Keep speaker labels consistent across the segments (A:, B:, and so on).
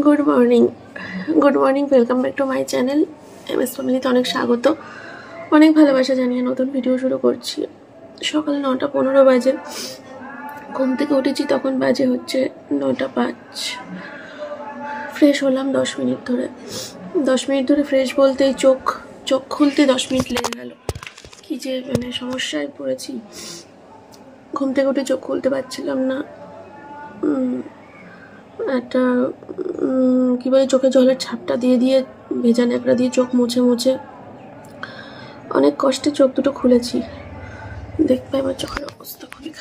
A: Good morning welcome back to my channel MS ফ্যামিলিতে অনেক স্বাগত, অনেক ভালোবাসা জানিয়ে নতুন ভিডিও শুরু করছি। সকাল 9:15 বাজে, ঘুম থেকে উঠেছি তখন বাজে হচ্ছে 9:05। ফ্রেশ হলাম 10 মিনিট ধরে ফ্রেশ বলতে চোখ খুলতে 10 মিনিট লেগে গেল। কি যে সমস্যায় পড়েছি, ঘুম থেকে উঠে চোখ খুলতে পারছিলাম না। একটা কি বলে, চোখে জলের ছাপটা দিয়ে ভেজা ন্যাকড়া দিয়ে চোখ মুছে অনেক কষ্টে চোখ দুটো খুলেছি। দেখবে আমার চোখের অবস্থা খুবই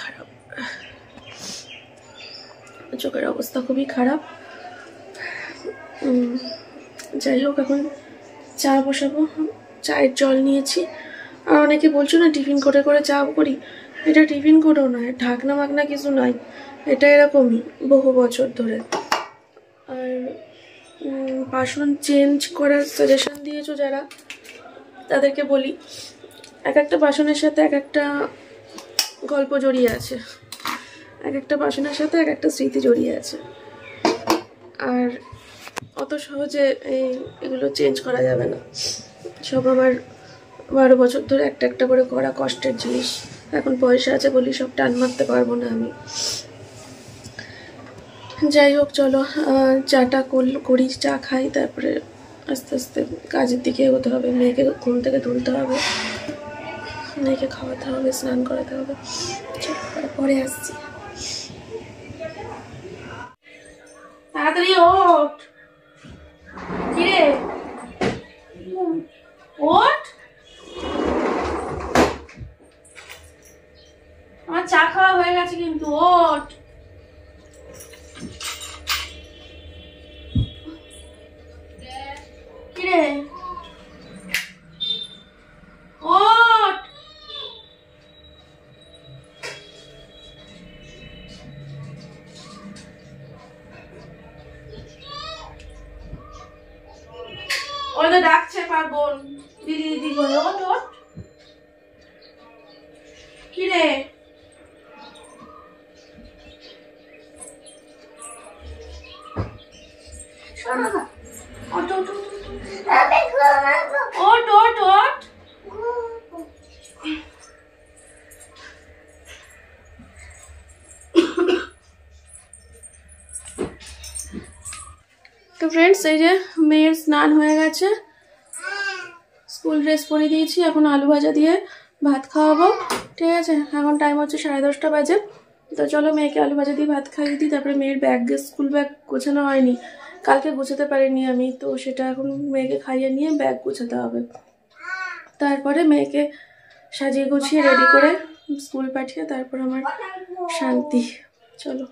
A: খারাপ। যাই হোক, এখন চা বসাবো। চায়ের জল নিয়েছি। আর অনেকে বলছো না টিফিন করে চা করি, এটা টিফিন করেও নয়, ঢাকনা মাকনা কিছু নয়, এটা এরকমই বহু বছর ধরে। আর বাসন চেঞ্জ করার সাজেশন দিয়েছো যারা, তাদেরকে বলি, এক একটা বাসনের সাথে এক একটা গল্প জড়িয়ে আছে, এক একটা বাসনের সাথে এক একটা স্মৃতি জড়িয়ে আছে। আর অত সহজে এগুলো চেঞ্জ করা যাবে না। সব আমার 12 বছর ধরে একটা করে করা কষ্টের জিনিস। এখন পয়সা আছে বলি সব টান মারতে পারবো না আমি। যাই হোক, চলো চাটা করি, চা খাই, তারপরে আস্তে আস্তে কাজের দিকে এগোতে হবে। মেয়েকে ঘুম থেকে তুলতে হবে, মেয়েকে খাওয়াতে হবে, স্নান করাতে হবে। পরে আসছি। তাড়াতাড়ি ওঠ, কিরে ওঠ, আমার চা খাওয়া হয়ে গেছে কিন্তু, ওঠ। কিরে ওঠ, ওই তো ডাকছে পাগল, দিদি করে। ওঠ ওঠ, কিরে তো ফ্রেন্ডস, এই যে মেয়ের স্নান হয়ে গেছে, স্কুল ড্রেস পরে দিয়েছি। এখন আলু ভাজা দিয়ে ভাত খাওয়াবো, ঠিক আছে? এখন টাইম হচ্ছে 10:30 বাজে। তো চলো মেয়েকে আলু ভাজা দিয়ে ভাত খাইয়ে দিই। তারপরে মেয়ের স্কুল ব্যাগ গোছানো হয়নি, কালকে গোছাতে পারিনি আমি, তো সেটা এখন মেয়েকে খাইয়ে নিয়ে ব্যাগ গোছাতে হবে। তারপরে মেয়েকে সাজিয়ে গুছিয়ে রেডি করে স্কুল পাঠিয়ে তারপর আমার শান্তি। চলো,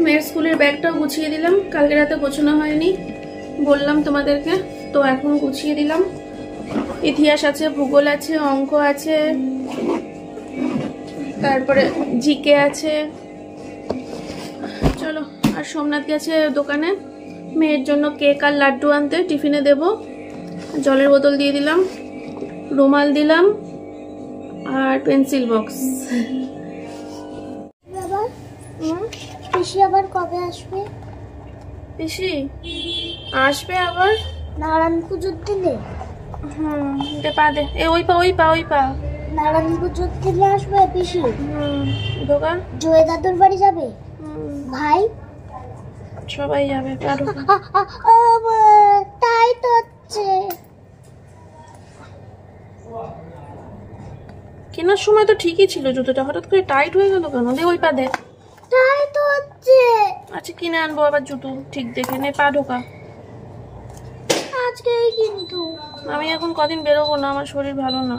A: মেয়ের স্কুলের ব্যাগটাও গুছিয়ে দিলাম, কালকে রাতে গোছানো হয়নি বললাম তোমাদেরকে, তো এখন গুছিয়ে দিলাম। ইতিহাস আছে, ভূগোল আছে, অঙ্ক আছে, তারপরে জিকে আছে। চলো, আর সোমনাথ গেছে দোকানে মেয়ের জন্য কেক আর লাড্ডু আনতে, টিফিনে দেব। জলের বোতল দিয়ে দিলাম, রুমাল দিলাম, আর পেন্সিল বক্স।
B: পিসি আবার কবে আসবে?
A: পিসি আসবে আবার
B: নারায়ণ পুজোর দিনে।
A: দে পা দে, ওই পা
B: নারায়ণ পুজোর দিনে আসবে পিসি।
A: ঢোকা।
B: জয় দাদুর বাড়ি যাবে, ভাই
A: সবাই যাবে।
B: তাই তো হচ্ছে।
A: কেনার সময় তো ঠিকই ছিল জুতোটা, হঠাৎ করে টাইট হয়ে গেল কেন? দে ওই পা দে।
B: তাই তো হচ্ছে।
A: আচ্ছা, কিনে আনবো আবার জুতো ঠিক দেখে। নে পা ঢোকা।
B: আজকেই কিন্তু
A: আমি এখন কদিন বেরোবো না, আমার শরীর ভালো না।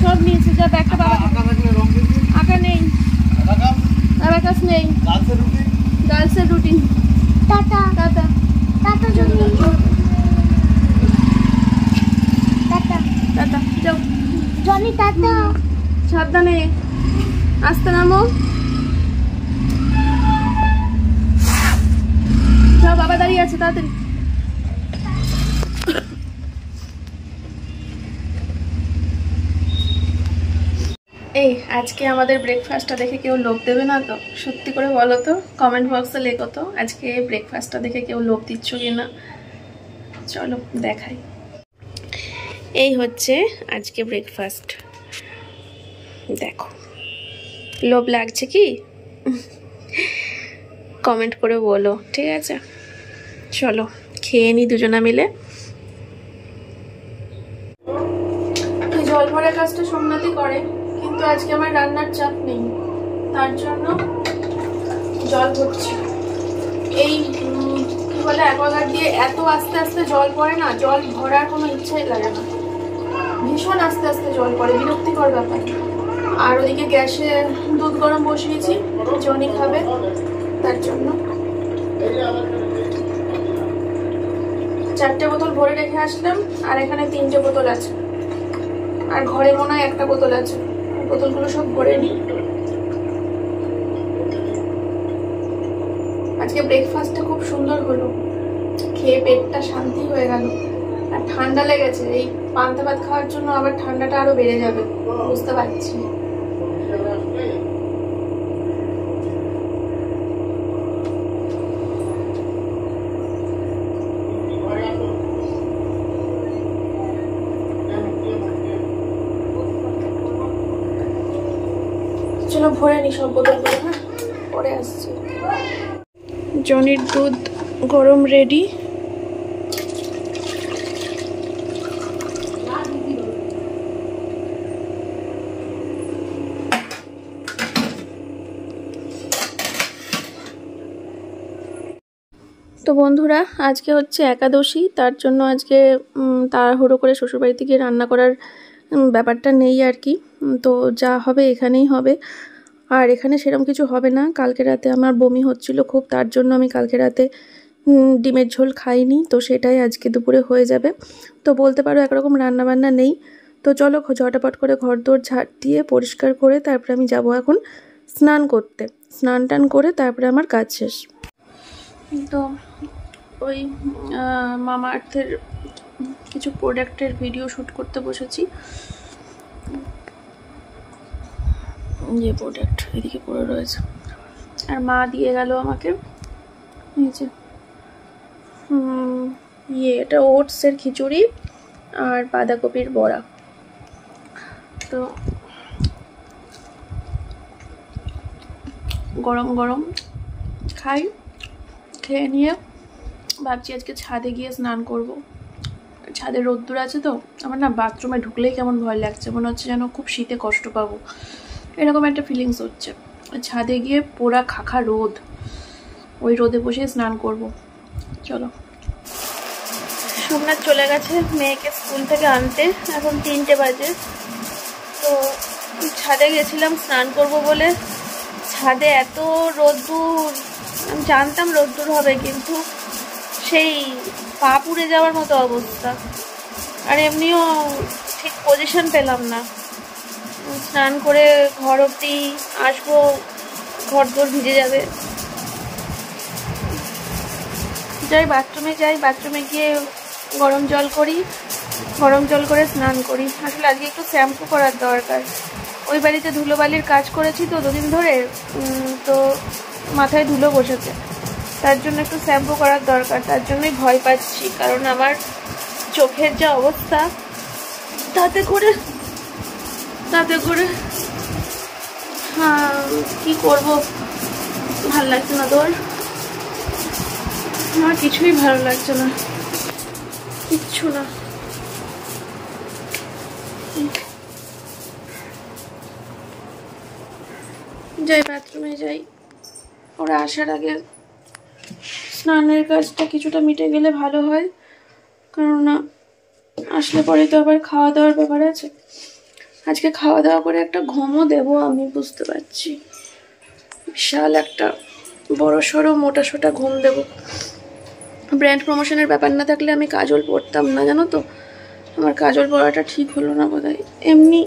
A: সব নিয়েছি, যা ব্যাগটা বাবা। আঁকা নেই, অ্যাবাকাস নেই, গার্লসের routine.
B: Tata
A: tata
B: tata Johnny, tata
A: tata, যাও
B: জনি, টাটা।
A: সাবধানে, আস্তে নামো। যাও, বাবা দাঁড়িয়ে আছে, তাড়াতাড়ি। এই আজকে আমাদের ব্রেকফাস্টটা দেখে কেউ লোভ দেবে না তো? সত্যি করে বলো তো, কমেন্ট বক্সে লেখো তো আজকে ব্রেকফাস্টটা দেখে কেউ লোভ দিচ্ছ কি না। চলো দেখাই। এই হচ্ছে আজকে ব্রেকফাস্ট, দেখো। লোভ লাগছে কি? কমেন্ট করে বলো, ঠিক আছে? চলো খেয়ে নি দুজনা মিলে। জল ভরার কাজটা সোমনাথই করে, কিন্তু আজকে আমার রান্নার চাপ নেই, তার জন্য জল ভরছি। এই কি বলে অ্যাকোয়াগার্ড দিয়ে এত আস্তে আস্তে জল পড়ে না, জল ভরার কোনো ইচ্ছাই লাগে না, ভীষণ আস্তে আস্তে জল পড়ে, বিরক্তিকর ব্যাপার। আর ওদিকে গ্যাসে দুধ গরম বসিয়েছি, জনি খাবে, তার জন্য 4টে বোতল ভরে রেখে আসলাম, আর এখানে 3টে বোতল আছে, আর ঘরে মনে হয় 1টা বোতল আছে। বোতলগুলো সব ভরে নিই। আজকে ব্রেকফাস্টটা খুব সুন্দর হলো, খেয়ে পেটটা শান্তি হয়ে গেল। আর ঠান্ডা লেগেছে, এই পান্তা ভাত খাওয়ার জন্য আবার ঠান্ডাটা আরো বেড়ে যাবে, বুঝতে পারছি। চলো ভরে নি সব বোতলগুলো, হ্যাঁ পরে আসছি। জনির দুধ গরম রেডি। তো বন্ধুরা, আজকে হচ্ছে একাদশী, তার জন্য আজকে তাড়াহুড়ো করে শ্বশুরবাড়িতে গিয়ে রান্না করার ব্যাপারটা নেই আর কি। তো যা হবে এখানেই হবে, আর এখানে সেরকম কিছু হবে না। কালকে রাতে আমার বমি হচ্ছিল খুব, তার জন্য আমি কালকে রাতে ডিমের ঝোল খাইনি, তো সেটাই আজকে দুপুরে হয়ে যাবে। তো বলতে পারো একরকম রান্নাবান্না নেই। তো চলো ঝটাপট করে ঘরদোর ঝাড় দিয়ে পরিষ্কার করে তারপরে আমি যাব এখন স্নান করতে। স্নান টান করে তারপরে আমার কাজ শেষ। তো ওই মামা আর্থের কিছু প্রোডাক্টের ভিডিও শ্যুট করতে বসেছি। যে প্রোডাক্ট এদিকে পড়ে রয়েছে, আর মা দিয়ে গেল আমাকে এই যে এটা ওটসের খিচুড়ি আর বাঁধাকপির বড়া। তো গরম গরম খাই, খেয়ে নিয়ে ভাবছি আজকে ছাদে গিয়ে স্নান করব। ছাদে রোদ্দুর আছে তো, আমার না বাথরুমে ঢুকলেই কেমন ভয় লাগছে, মনে হচ্ছে যেন খুব শীতে কষ্ট পাবো, এরকম একটা ফিলিংস হচ্ছে। ছাদে গিয়ে পোড়া খাখা রোদ, ওই রোদে বসে স্নান করব। চলো। সোমনাথ চলে গেছে মেয়েকে স্কুল থেকে আনতে, এখন 3টে বাজে। তো ছাদে গেছিলাম স্নান করব বলে, ছাদে এত রোদ্দুর, আমি জানতাম রোদ্দুর হবে, কিন্তু সেই পা পুড়ে যাওয়ার মতো অবস্থা, আর এমনিও ঠিক পজিশন পেলাম না। স্নান করে ঘর অবধি আসবো, ঘর দোর ভিজে যাবে। যাই বাথরুমে যাই, বাথরুমে গিয়ে গরম জল করি, গরম জল করে স্নান করি। আসলে আজকে একটু শ্যাম্পু করার দরকার, ওই বাড়িতে ধুলোবালির কাজ করেছি তো দুদিন ধরে, তো মাথায় ধুলো বসেছে, তার জন্য একটু শ্যাম্পু করার দরকার। তার জন্যই ভয় পাচ্ছি, কারণ আমার চোখের যা অবস্থা, তাতে করে হ্যাঁ কি করব, ভাল লাগছে না। তোর? আমার কিছুই ভালো লাগছে না, কিচ্ছু না। যাই বাথরুমে যাই, ওরা আসার আগে স্নানের কাজটা কিছুটা মিটে গেলে ভালো হয়, কেননা আসলে পরে তো আবার খাওয়া দাওয়ার ব্যাপার আছে। আজকে খাওয়া দাওয়া করে একটা ঘুমও দেবো আমি, বুঝতে পারছি, বিশাল একটা বড় সড়ো মোটা সোটা ঘুম দেবো। ব্র্যান্ড প্রমোশনের ব্যাপার না থাকলে আমি কাজল পরতাম না, জানো তো। আমার কাজল পরাটা ঠিক হলো না বোধহয়, এমনি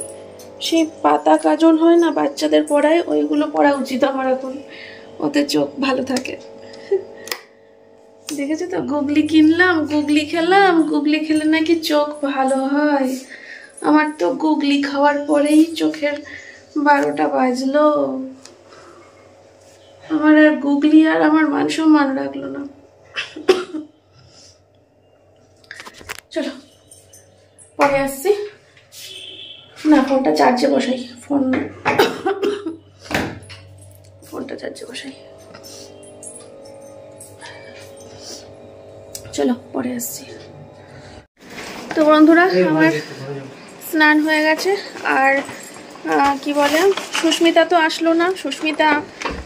A: সেই পাতা কাজল হয় না বাচ্চাদের পরায়, ওইগুলো পরা উচিত আমার এখন, ওতে চোখ ভালো থাকে। দেখেছো তো, গুগলি কিনলাম, গুগলি খেলাম, গুগলি খেলে নাকি চোখ ভালো হয়। আমার তো গুগলি খাওয়ার পরেই চোখের 12টা বাজলো, আমার আর গুগলি আর আমার মান সম্মান রাখলো না। চলো পরে আসছি। না, ফোনটা চার্জে বসাই, ফোনটা চার্জে বসাই। চলো পরে আসছি। তো বন্ধুরা, আমার স্নান হয়ে গেছে। আর কি বলে, সুস্মিতা তো আসলো না। সুস্মিতা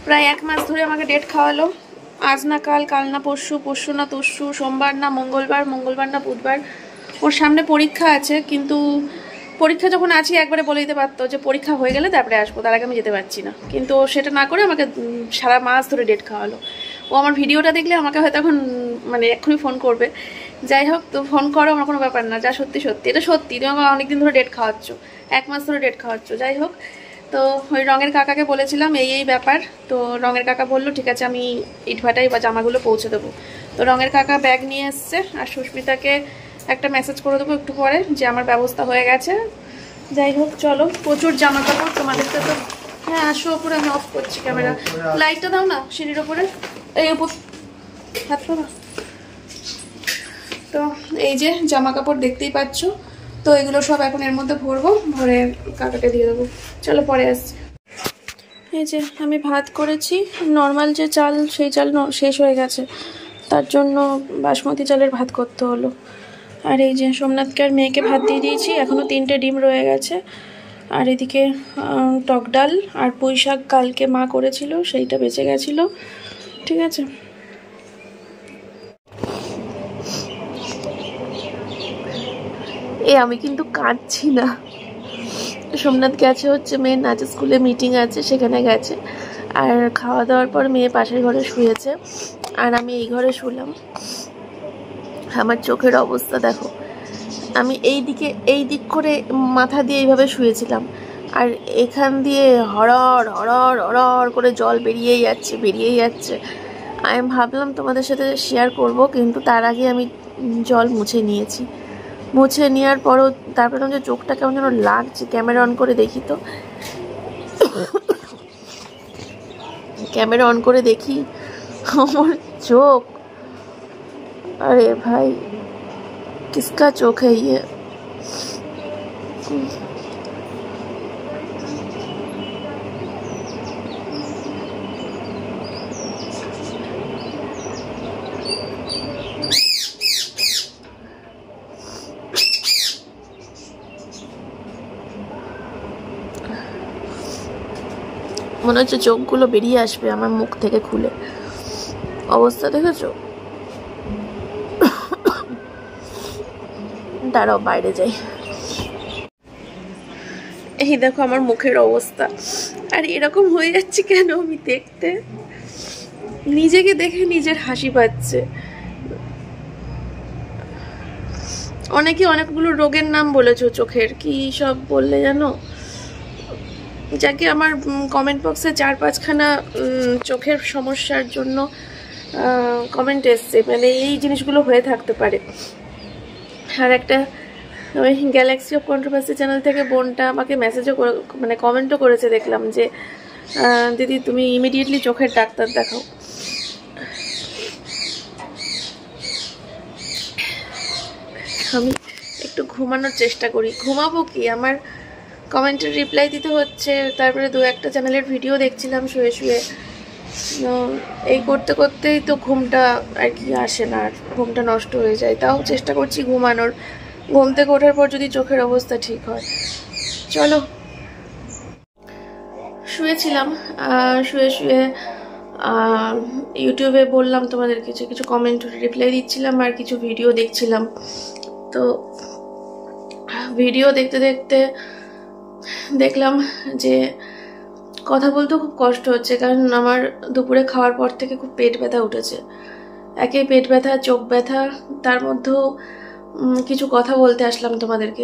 A: প্রায় 1 মাস ধরে আমাকে ডেট খাওয়ালো। আজ না কাল, কাল না পরশু, পরশু না তরশু, সোমবার না মঙ্গলবার, মঙ্গলবার না বুধবার। ওর সামনে পরীক্ষা আছে, কিন্তু পরীক্ষা যখন আছি একবারে বলে দিতে পারতো যে পরীক্ষা হয়ে গেলে তারপরে আসবো, তার আগে আমি যেতে পারছি না। কিন্তু ও সেটা না করে আমাকে সারা মাস ধরে ডেট খাওয়ালো। ও আমার ভিডিওটা দেখলে আমাকে হয়তো এখন মানে এক্ষুনি ফোন করবে। যাই হোক, তো ফোন করো, আমার কোনো ব্যাপার না, যা সত্যি সত্যি, এটা সত্যি। তুমি আমাকে অনেকদিন ধরে ডেট খাওয়াচ্ছ, 1 মাস ধরে ডেট খাওয়াচ্ছ। যাই হোক, তো ওই রঙের কাকাকে বলেছিলাম এই ব্যাপার। তো রঙের কাকা বললো ঠিক আছে, আমি ইটভাটাই বা জামাগুলো পৌঁছে দেবো। তো রঙের কাকা ব্যাগ নিয়ে এসছে। আর সুস্মিতাকে একটা মেসেজ করে দেবো একটু পরে যে আমার ব্যবস্থা হয়ে গেছে। যাই হোক, চলো, প্রচুর জামা কাপড় তোমাদেরকে তো। হ্যাঁ আসো ওপরে, আমি অফ করছি ক্যামেরা। লাইটটা দাও না সিঁড়ির ওপরে, এই উপর হাত পাবা। তো এই যে জামা কাপড় দেখতেই পাচ্ছ। তো এগুলো সব এখন এর মধ্যে ভরবো, ভরে কাকাকে দিয়ে দেবো। চলো পরে আসছি। এই যে আমি ভাত করেছি, নর্মাল যে চাল সেই চাল শেষ হয়ে গেছে, তার জন্য বাসমতি চালের ভাত করতে হলো। আর এই যে সোমনাথকে আর মেয়েকে ভাত দিয়ে দিয়েছি, এখনও 3টে ডিম রয়ে গেছে। আর এদিকে টক ডাল আর পুঁই শাক কালকে মা করেছিল, সেইটা বেঁচে গেছিলো। ঠিক আছে, আমি কিন্তু কাঁদছি না। সোমনাথ গেছে হচ্ছে মেয়ের নাচ স্কুলে মিটিং আছে, সেখানে গেছে। আর খাওয়া দাওয়ার পর মেয়ে পাশের ঘরে শুয়েছে, আর আমি এই ঘরে শুলাম। আমার চোখের অবস্থা দেখো, আমি এই দিক করে মাথা দিয়ে এইভাবে শুয়েছিলাম, আর এখান দিয়ে হরর হরর হরর করে জল বেরিয়েই যাচ্ছে। আমি ভাবলাম তোমাদের সাথে শেয়ার করব, কিন্তু তার আগে আমি জল মুছে নিয়েছি। মুছে নেওয়ার পরও তারপরে যে চোখটা কেমন যেন লাগছে। ক্যামেরা অন করে দেখি তো, ক্যামেরা অন করে দেখি আমার চোখ। अरे भाई किसका चौक है ये? মনে হচ্ছে চোখগুলো বেরিয়ে আসবে আমার মুখ থেকে খুলে। অবস্থা দেখেছো? দাঁড়াও বাইরে যাই। এই দেখো আমার মুখের অবস্থা। আর এরকম হয়ে যাচ্ছে কেন আমি দেখতে? নিজেকে দেখে নিজের হাসি পাচ্ছে। অনেকে অনেকগুলো রোগের নাম বলেছো চোখের, কি সব বললে জানো? যাকে আমার কমেন্ট বক্সে 4-5খানা চোখের সমস্যার জন্য কমেন্ট এসছে, মানে এই জিনিসগুলো হয়ে থাকতে পারে। আর একটা ওই গ্যালাক্সি অফ কন্ট্রোভার্সি চ্যানেল থেকে বোনটা আমাকে মেসেজও মানে কমেন্টও করেছে, দেখলাম যে দিদি তুমি ইমিডিয়েটলি চোখের ডাক্তার দেখাও। আমি একটু ঘুমানোর চেষ্টা করি। ঘুমাবো কি, আমার কমেন্টের রিপ্লাই দিতে হচ্ছে, তারপরে 2-1টা চ্যানেলের ভিডিও দেখছিলাম শুয়ে শুয়ে। এই করতে করতেই তো ঘুমটা আর কি আসে না, আর ঘুমটা নষ্ট হয়ে যায়। তাও চেষ্টা করছি ঘুমানোর। ঘুম থেকে ওঠার পর যদি চোখের অবস্থা ঠিক হয়। চলো, শুয়েছিলাম, শুয়ে শুয়ে ইউটিউবে বললাম তোমাদের কিছু কমেন্ট রিপ্লাই দিচ্ছিলাম, আর কিছু ভিডিও দেখছিলাম। তো ভিডিও দেখতে দেখতে দেখলাম যে কথা বলতে খুব কষ্ট হচ্ছে, কারণ আমার দুপুরে খাওয়ার পর থেকে খুব পেট ব্যথা উঠেছে। একে পেট ব্যথা, চোখ ব্যথা, তার মধ্যেও কিছু কথা বলতে আসলাম তোমাদেরকে।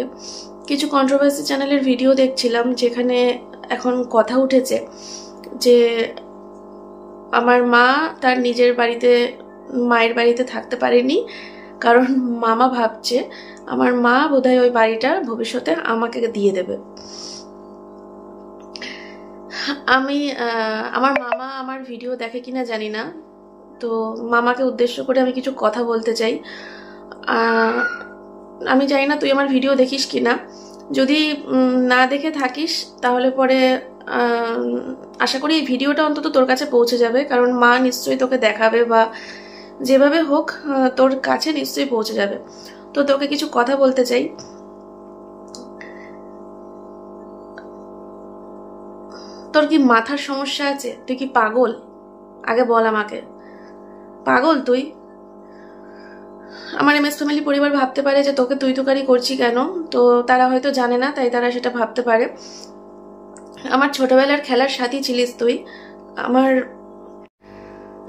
A: কিছু কন্ট্রোভার্সি চ্যানেলের ভিডিও দেখছিলাম, যেখানে এখন কথা উঠেছে যে আমার মা তার নিজের বাড়িতে, মায়ের বাড়িতে থাকতে পারেনি, কারণ মামা ভাবছে আমার মা বোধহয় ওই বাড়িটা ভবিষ্যতে আমাকে দিয়ে দেবে। আমি আমার মামা আমার ভিডিও দেখে কিনা জানি না, তো মামাকে উদ্দেশ্য করে আমি কিছু কথা বলতে চাই। আমি জানি না তুই আমার ভিডিও দেখিস কিনা, যদি না দেখে থাকিস তাহলে পরে আশা করি এই ভিডিওটা অন্তত তোর কাছে পৌঁছে যাবে, কারণ মা নিশ্চয়ই তোকে দেখাবে বা যেভাবে হোক তোর কাছে নিশ্চয়ই পৌঁছে যাবে। তো তোকে কিছু কথা বলতে চাই। তোর কি মাথার সমস্যা আছে? তুই কি পাগল? আগে বল আমাকে, পাগল তুই? আমার এমএস ফ্যামিলি পরিবার ভাবতে পারে যে তোকে তুই তুকারি করছি কেন, তো তারা হয়তো জানে না, তাই তারা সেটা ভাবতে পারে। আমার ছোটবেলার খেলার সাথী ছিলিস তুই। আমার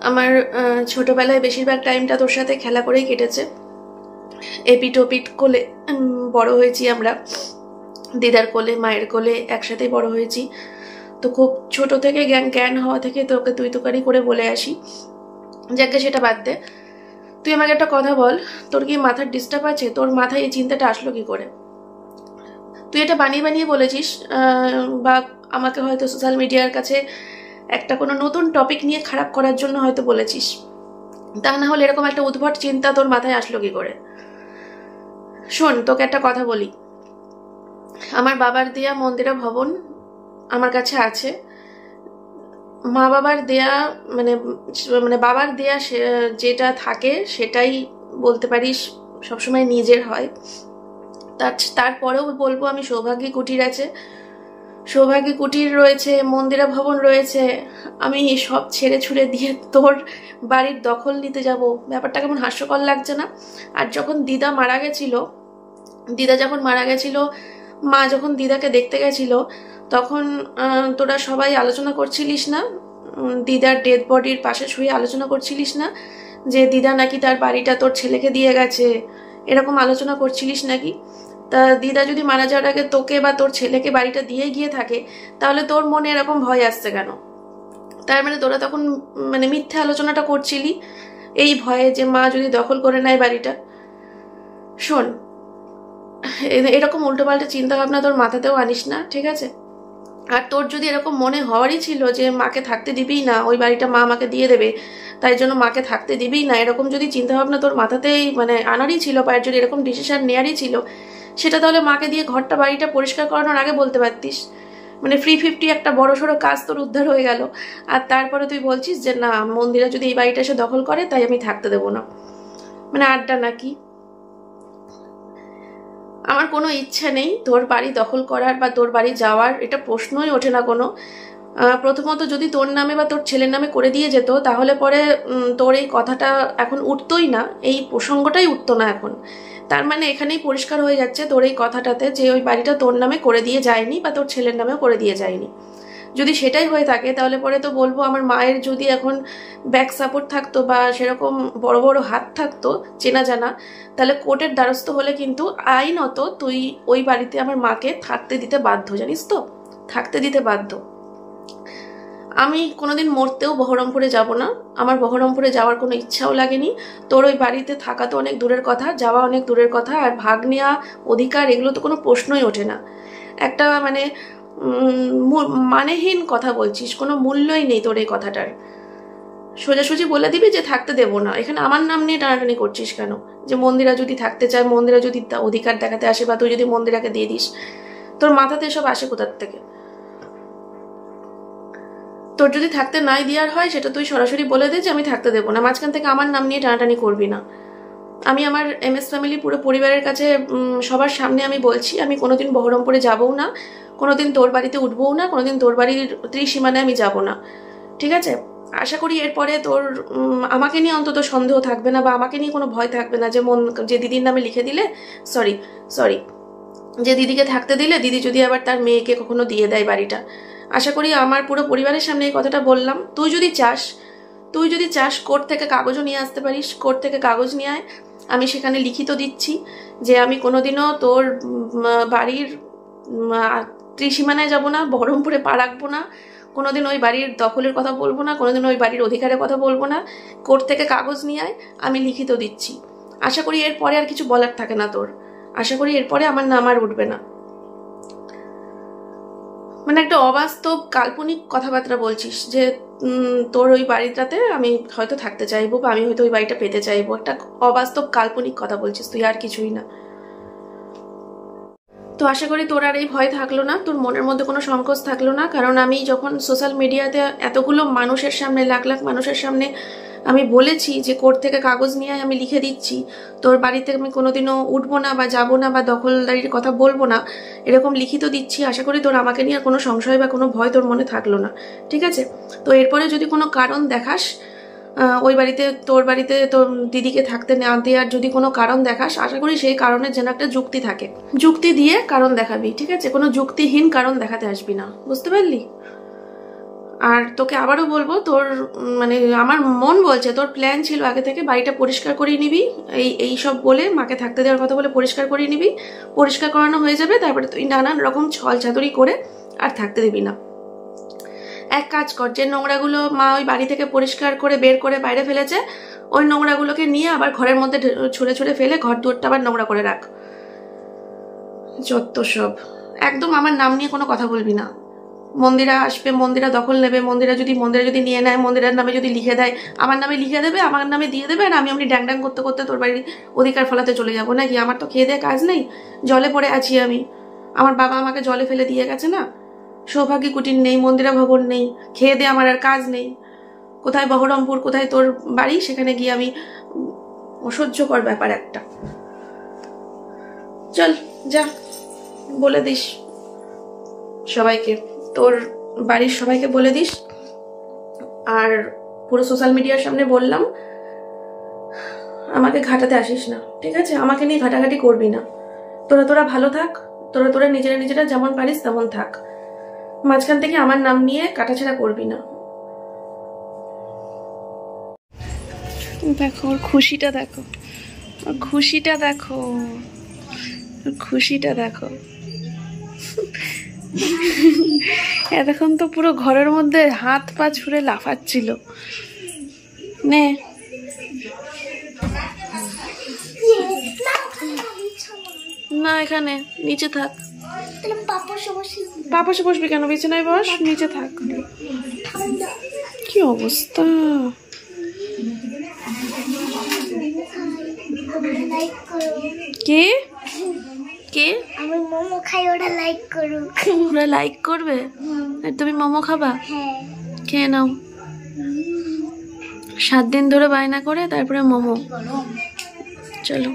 A: আমার ছোটবেলায় বেশিরভাগ টাইমটা তোর সাথে খেলা করেই কেটেছে। এপিট ওপিট কোলে বড় হয়েছি আমরা, দিদার কোলে মায়ের কোলে একসাথেই বড় হয়েছি। তো খুব ছোট থেকে জ্ঞান হওয়া থেকে তোকে তুই তুকারি করে বলে আসি। যাকে সেটা বাদ দে, তুই আমাকে একটা কথা বল, তোর কি মাথার ডিস্টার্ব আছে? তোর মাথায় এই চিন্তাটা আসলো কি করে? তুই এটা বানিয়ে বানিয়ে বলেছিস, বা আমাকে হয়তো সোশ্যাল মিডিয়ার কাছে একটা কোনো নতুন টপিক নিয়ে খারাপ করার জন্য হয়তো বলেছিস, তা না হলে এরকম একটা উদ্ভট চিন্তা তোর মাথায় আসলো কি করে? শোন, তোকে একটা কথা বলি, আমার বাবার দেয়া মন্দিরা ভবন আমার কাছে আছে। মা বাবার দেয়া মানে মানে বাবার দেয়া যেটা থাকে সেটাই বলতে পারিস সবসময় নিজের হয়। তারপরেও বলবো আমি সৌভাগ্যী কুটির আছে, সৌভাগ্যী কুটির রয়েছে, মন্দিরা ভবন রয়েছে, আমি সব ছেড়ে ছুড়ে দিয়ে তোর বাড়ির দখল নিতে যাব? ব্যাপারটা কেমন হাস্যকর লাগছে না? আর যখন দিদা যখন মারা গেছিল, মা যখন দিদাকে দেখতে গেছিল, তখন তোরা সবাই আলোচনা করছিলিস না? দিদার ডেড বডির পাশে শুয়ে আলোচনা করছিলিস না যে দিদা নাকি তার বাড়িটা তোর ছেলেকে দিয়ে গেছে? এরকম আলোচনা করছিলিস নাকি? তা দিদা যদি মারা যাওয়ার আগে তোকে বা তোর ছেলেকে বাড়িটা দিয়ে গিয়ে থাকে, তাহলে তোর মনে এরকম ভয় আসছে কেন? তার মানে তোরা তখন মানে মিথ্যে আলোচনাটা করছিলি এই ভয়ে যে মা যদি দখল করে নেয় বাড়িটা। শোন, এরকম উল্টোপাল্টা চিন্তা ভাবনা তোর মাথাতেও আনিস না, ঠিক আছে? আর তোর যদি এরকম মনে হওয়ারই ছিল যে মাকে থাকতে দিবিই না, ওই বাড়িটা মা আমাকে দিয়ে দেবে, তাই জন্য মাকে থাকতে দিবিই না, এরকম যদি চিন্তা ভাবনা তোর মাথাতেই মানে আনারই ছিল, বা যদি এরকম ডিসিশন নেওয়ারই ছিল, সেটা তাহলে মাকে দিয়ে ঘরটা বাড়িটা পরিষ্কার করানোর আগে বলতে পারতিস। মানে 350 একটা বড় সড়ো কাজ তোর উদ্ধার হয়ে গেল, আর তারপরে তুই বলছিস যে না, মন্দিরা যদি এই বাড়িটা এসে দখল করে তাই আমি থাকতে দেবো না। মানে আড্ডা নাকি? আমার কোনো ইচ্ছা নেই তোর বাড়ি দখল করার বা তোর বাড়ি যাওয়ার, এটা প্রশ্নই ওঠে না কোনো। প্রথমত যদি তোর নামে বা তোর ছেলের নামে করে দিয়ে যেত, তাহলে পরে তোর এই কথাটা এখন উঠতোই না, এই প্রসঙ্গটাই উঠতো না এখন। তার মানে এখানেই পরিষ্কার হয়ে যাচ্ছে তোর এই কথাটাতে যে ওই বাড়িটা তোর নামে করে দিয়ে যায়নি বা তোর ছেলের নামেও করে দিয়ে যায়নি। যদি সেটাই হয়ে থাকে তাহলে পরে তো বলবো, আমার মায়ের যদি এখন ব্যাক সাপোর্ট থাকতো বা সেরকম বড় বড় হাত থাকতো চেনা জানা, তাহলে কোর্টের দ্বারস্থ হলে কিন্তু আইনত তুই ওই বাড়িতে আমার মাকে থাকতে দিতে বাধ্য, জানিস তো? থাকতে দিতে বাধ্য। আমি কোনোদিন মরতেও বহরমপুরে যাব না, আমার বহরমপুরে যাওয়ার কোনো ইচ্ছাও লাগেনি। তোর ওই বাড়িতে থাকা তো অনেক দূরের কথা, যাওয়া অনেক দূরের কথা, আর ভাগ নেওয়া অধিকার এগুলো তো কোনো প্রশ্নই ওঠে না। একটা মানে মানেহীন কথা বলছিস, কোনো মূল্যই নেই তোর এই কথাটার। সোজাসুজি বলে দিবি যে থাকতে দেবো না, এখানে আমার নাম নিয়ে টানাটানি করছিস কেন? যে মন্দিরা যদি থাকতে চায়, মন্দিরা যদি অধিকার দেখাতে আসে, বা তুই যদি মন্দিরাকে দিয়ে দিস, তোর মাথাতে এসব আসে কোথার থেকে? তোর যদি থাকতে নাই দেওয়ার হয় সেটা তুই সরাসরি বলে দে যে আমি থাকতে দেবো না, মাঝখান থেকে আমার নাম নিয়ে টানাটানি করবি না। আমি আমার এমএস ফ্যামিলি পুরো পরিবারের কাছে সবার সামনে আমি বলছি, আমি কোনোদিন বহরমপুরে যাবও না, কোনোদিন তোর বাড়িতে উঠবও না, কোনোদিন তোর বাড়ির ত্রিসীমানায় আমি যাব না, ঠিক আছে? আশা করি এরপরে তোর আমাকে নিয়ে অন্তত সন্দেহ থাকবে না, বা আমাকে নিয়ে কোনো ভয় থাকবে না যে দিদির নামে লিখে দিলে, সরি যে দিদিকে থাকতে দিলে দিদি যদি আবার তার মেয়েকে কখনো দিয়ে দেয় বাড়িটা। আশা করি আমার পুরো পরিবারের সামনে এই কথাটা বললাম। তুই যদি চাস কোর্ট থেকে কাগজও নিয়ে আসতে পারিস, কোর্ট থেকে কাগজ নিয়ে আয়, আমি সেখানে লিখিত দিচ্ছি যে আমি কোনোদিনও তোর বাড়ির ত্রিসীমানায় যাব না, বহরমপুরে পা রাখবো না, কোনোদিন ওই বাড়ির দখলের কথা বলবো না, কোনোদিন ওই বাড়ির অধিকারের কথা বলবো না। কোর্ট থেকে কাগজ নিয়ে আয়, আমি লিখিত দিচ্ছি। আশা করি এরপরে আর কিছু বলার থাকে না তোর, আশা করি এরপরে আমার নাম আর উঠবে না। মানে একটা অবাস্তব কাল্পনিক কথাবার্তা বলছিস যে তোর ওই বাড়িটাতে আমি হয়তো থাকতে চাইবো বা আমি হয়তো ওই বাড়িটা পেতে চাইবো। একটা অবাস্তব কাল্পনিক কথা বলছিস তুই, আর কিছুই না। তো আশা করি তোর আর এই ভয় থাকলো না, তোর মনের মধ্যে কোনো সংকোচ থাকলো না। কারণ আমি যখন সোশ্যাল মিডিয়াতে এতগুলো মানুষের সামনে, লাখ লাখ মানুষের সামনে আমি বলেছি যে কোর্ট থেকে কাগজ নিয়ে আমি লিখে দিচ্ছি, তোর বাড়িতে আমি কোনোদিনও উঠবো না বা যাবো না বা দখলদারির কথা বলবো না, এরকম লিখিত দিচ্ছি। আশা করি তোর আমাকে নিয়ে আর কোনো সংশয় বা কোনো ভয় তোর মনে থাকলো না, ঠিক আছে? তো এরপরে যদি কোনো কারণ দেখাস ওই বাড়িতে, তোর বাড়িতে তোর দিদিকে থাকতে না দেওয়ার যদি কোনো কারণ দেখাস, আশা করি সেই কারণের যেন একটা যুক্তি থাকে, যুক্তি দিয়ে কারণ দেখাবি, ঠিক আছে? কোনো যুক্তিহীন কারণ দেখাতে আসবি না, বুঝতে পারলি? আর তোকে আবারও বলবো, তোর মানে আমার মন বলছে তোর প্ল্যান ছিল আগে থেকে বাড়িটা পরিষ্কার করিয়ে নিবি, এই সব বলে মাকে থাকতে দেওয়ার কথা বলে পরিষ্কার করিয়ে নিবি, পরিষ্কার করানো হয়ে যাবে, তারপরে তুই নানান রকম ছল চাতুরি করে আর থাকতে দিবি না। এক কাজ কর, যে নোংরাগুলো মা ওই বাড়ি থেকে পরিষ্কার করে বের করে বাইরে ফেলেছে, ওই নোংরাগুলোকে নিয়ে আবার ঘরের মধ্যে ছুঁড়ে ছুঁড়ে ফেলে ঘর দুয়ারটা আবার নোংরা করে রাখ। যত সব, একদম আমার নাম নিয়ে কোনো কথা বলবি না। মন্দিরা আসবে, মন্দিরা দখল নেবে, মন্দিরা যদি নিয়ে নেয়, মন্দিরের নামে যদি লিখে দেয়, আমার নামে লিখে দেবে, আমার নামে দিয়ে দেবে, আর আমি ড্যাং ড্যাং করতে করতে তোর বাড়ির অধিকার ফলাতে চলে যাবো নাকি? আমার তো খেয়ে দেয়ে কাজ নেই, জলে পড়ে আছি আমি। আমার বাবা আমাকে জলে ফেলে দিয়ে গেছে না, সৌভাগ্য কুটির নেই, মন্দিরা ভবন নেই, খেয়ে দিয়ে আমার আর কাজ নেই। কোথায় বহরমপুর, কোথায় তোর বাড়ি, সেখানে গিয়ে আমি অসহ্যকর ব্যাপার একটা। চল যা, বলে দিস সবাইকে, তোর বাড়ির সবাইকে বলে দিস। আর পুরো সোশ্যাল মিডিয়ার সামনে বললাম, আমাকে ঘাটাতে আসিস না, ঠিক আছে? আমাকে নিয়ে ঘাটাঘাটি করবি না। তোরা ভালো থাক, তোরা নিজেরা যেমন পারিস তেমন থাক, মাঝখান থেকে আমার নাম নিয়ে কাটাছেড়া করবি না। দেখো ওর খুশিটা, দেখো ওর খুশিটা, দেখো ওর খুশিটা, দেখো। এতক্ষণ তো পুরো ঘরের মধ্যে হাত পা ছুঁড়ে লাফাচ্ছিল। নে না, এখানে নিচে থাক। পাপাসে বসবি কেন? বিছানায় বস, নিচে থাক। কি অবস্থা! কে কে?
B: আমি মোমো খাই, ওরা লাইক করুক।
A: ওরা লাইক করবে? আর তুমি মোমো খাবা?
B: হ্যাঁ,
A: খেয়ে নাও। 7 দিন ধরে বায়না করে তারপরে মোমো। চলো।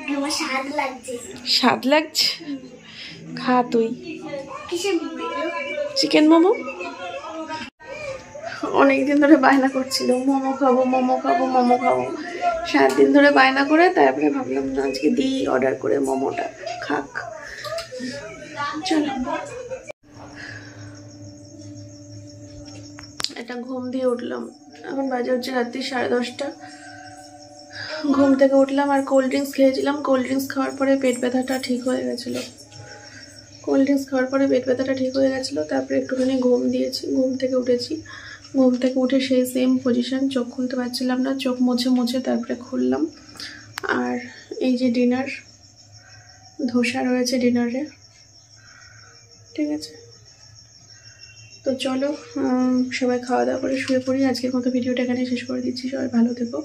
A: স্বাদ লাগছে? খা তুই। চিকেন মোমো অনেকদিন ধরে বায়না করছিল, মোমো খাবো মোমো খাবো মোমো খাবো। 7 দিন ধরে বায়না করে তারপরে ভাবলাম না, আজকে দিই অর্ডার করে মোমোটা খাক। চলো। এটা ঘুম দিয়ে উঠলাম, এখন বাজে হচ্ছে রাত্রি 10:30। ঘুম থেকে উঠলাম আর কোল্ড ড্রিঙ্কস খেয়েছিলাম। কোল্ড ড্রিঙ্কস খাওয়ার পরে পেট ব্যথাটা ঠিক হয়ে গেছিলো। তারপরে একটুখানি ঘুম দিয়েছি, ঘুম থেকে উঠেছি। ঘুম থেকে উঠে সেই সেম পজিশন, চোখ খুলতে পারছিলাম না, চোখ মুছে তারপরে খুললাম। আর এই যে ডিনার, ধোসা রয়েছে ডিনারে, ঠিক আছে? তো চলো সবাই খাওয়া দাওয়া করে শুয়ে পড়ি। আজকের মতো ভিডিওটা এখানে শেষ করে দিচ্ছি। সবাই ভালো থেকো।